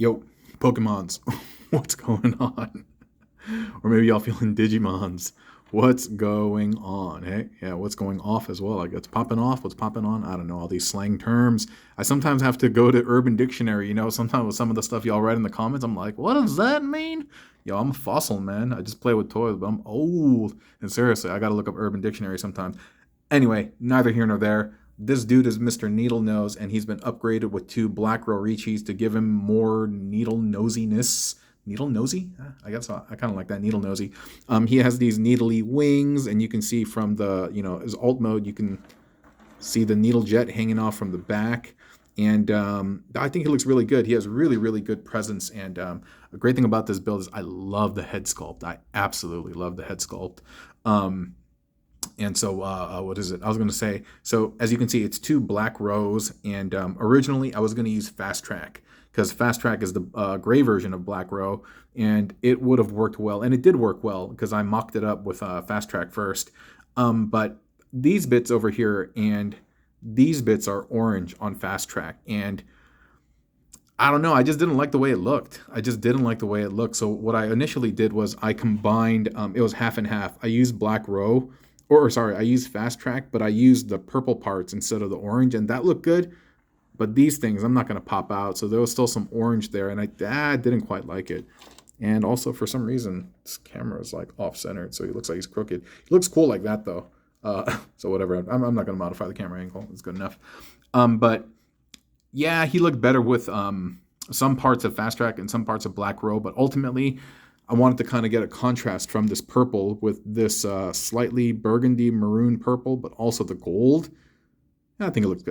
Yo, Pokemons, what's going on? Or maybe y'all feeling Digimons. What's going on? Hey, yeah, what's going off as well? Like, what's popping off? What's popping on? I don't know, all these slang terms. I sometimes have to go to Urban Dictionary, sometimes with some of the stuff y'all write in the comments, I'm like, what does that mean? Yo, I'm a fossil, man. I just play with toys, but I'm old. And seriously, I gotta look up Urban Dictionary sometimes. Anyway, neither here nor there. This dude is Mr. Needlenose, and he's been upgraded with 2 black Roritchis to give him more needle nosiness. Needle nosy? I guess I kind of like that, needle nosy. He has these needly wings, and you can see from the, his alt mode, you can see the needle jet hanging off from the back. And I think he looks really good. He has really, really good presence. And a great thing about this build is I love the head sculpt. I absolutely love the head sculpt. And so, what is it? I was going to say, so as you can see, it's 2 black rows. And originally, I was going to use Fast Track because Fast Track is the gray version of Black Row. And it would have worked well. And it did work well because I mocked it up with Fast Track first. But these bits over here and these bits are orange on Fast Track. And I don't know. I just didn't like the way it looked. So what I initially did was I combined, it was half and half. I used Black Row. I used Fast Track, but I used the purple parts instead of the orange, and that looked good. But these things, I'm not going to pop out, so there was still some orange there, and I didn't quite like it. And also, for some reason, this camera is like off-centered, so he looks like he's crooked. He looks cool like that, though. So whatever. I'm not going to modify the camera angle. It's good enough. But yeah, he looked better with some parts of Fast Track and some parts of Black Row, but ultimately, I wanted to kind of get a contrast from this purple with this slightly burgundy maroon purple, but also the gold. I think it looks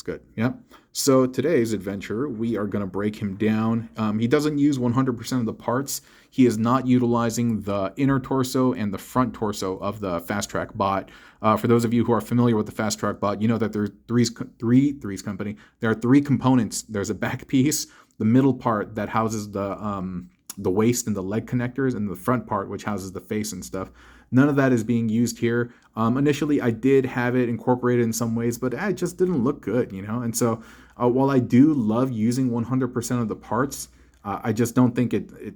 good. Yeah. So today's adventure, we are going to break him down. He doesn't use 100% of the parts. He is not utilizing the inner torso and the front torso of the Fast Track bot. For those of you who are familiar with the Fast Track bot, you know that there's Three's Company. There are 3 components. There's a back piece, the middle part that houses the waist and the leg connectors, and the front part, which houses the face and stuff. None of that is being used here. Initially, I did have it incorporated in some ways, but it just didn't look good, And so while I do love using 100% of the parts, I just don't think it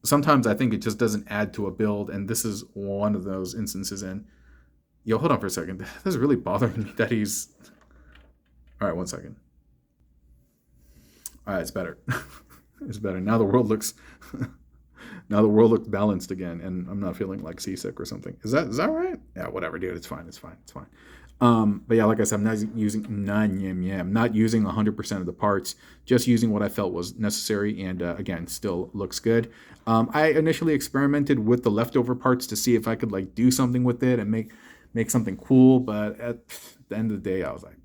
sometimes I think it just doesn't add to a build, and this is one of those instances. And yo, hold on for a second. This is really bothering me that he's... All right, 1 second. All right, it's better. It's better. Now the world looks balanced again, and I'm not feeling like seasick or something. Is that right? Yeah, whatever, dude. It's fine. But yeah, like I said, I'm not using 100% of the parts, just using what I felt was necessary, and again, still looks good. I initially experimented with the leftover parts to see if I could do something with it and make something cool, but at the end of the day, I was like,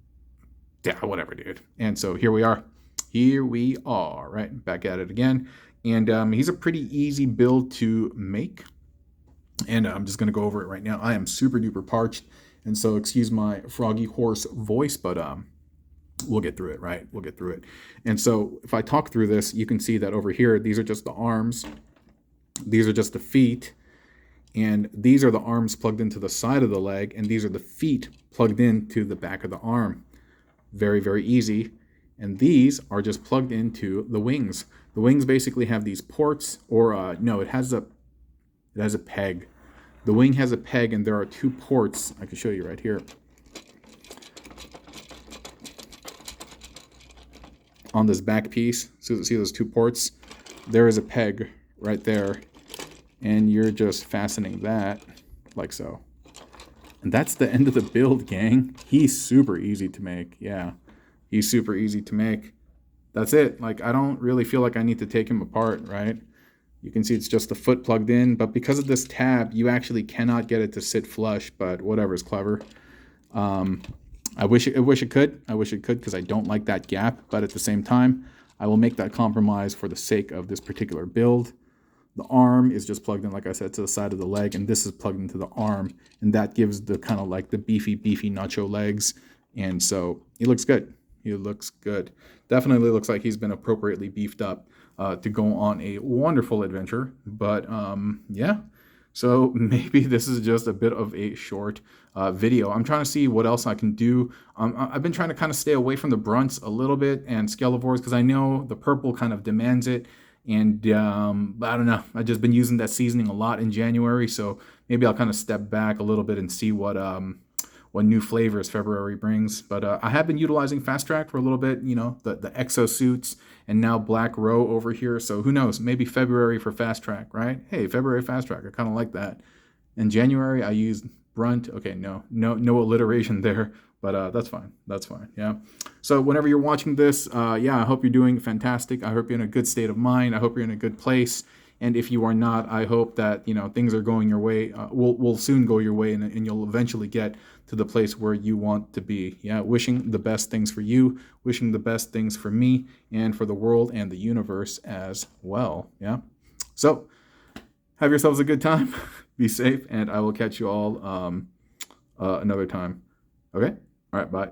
yeah, whatever, dude. And so here we are, right? Back at it again. And he's a pretty easy build to make. And I'm just going to go over it right now. I am super duper parched. And so excuse my froggy hoarse voice, but we'll get through it, right? We'll get through it. And so if I talk through this, you can see that over here, these are just the arms. These are just the feet. And these are the arms plugged into the side of the leg. And these are the feet plugged into the back of the arm. Very, very easy. And these are just plugged into the wings. The wings basically have these ports, or no, it has a peg. The wing has a peg, and there are 2 ports. I can show you right here. On this back piece, so see those 2 ports? There is a peg right there, and you're just fastening that like so. And that's the end of the build, gang. He's super easy to make. Yeah. He's super easy to make. That's it. I don't really feel like I need to take him apart, right? You can see it's just the foot plugged in, but because of this tab, you actually cannot get it to sit flush, but whatever is clever. I wish it could because I don't like that gap, but at the same time, I will make that compromise for the sake of this particular build. The arm is just plugged in, like I said, to the side of the leg, and this is plugged into the arm, and that gives the kind of the beefy nacho legs, and so he looks good. He looks good. Definitely looks like he's been appropriately beefed up to go on a wonderful adventure. But yeah, So maybe this is just a bit of a short video. I'm trying to see what else I can do. I've been trying to kind of stay away from the brunts a little bit and skelovores because I know the purple kind of demands it. And I don't know. I've just been using that seasoning a lot in January, so maybe I'll kind of step back a little bit and see what new flavors February brings. But I have been utilizing Fast Track for a little bit, you know, the exosuits and now Black Row over here. So who knows? Maybe February for Fast Track, right? Hey, February Fast Track. I kind of like that. In January, I used Brunt. Okay, no alliteration there, but that's fine. That's fine. Yeah. So whenever you're watching this, yeah, I hope you're doing fantastic. I hope you're in a good state of mind. I hope you're in a good place. And if you are not, I hope that, you know, things are going your way. Will soon go your way, and you'll eventually get to the place where you want to be. Yeah, wishing the best things for you, wishing the best things for me, and for the world and the universe as well. Yeah. So have yourselves a good time. Be safe, and I will catch you all another time. Okay? All right, bye.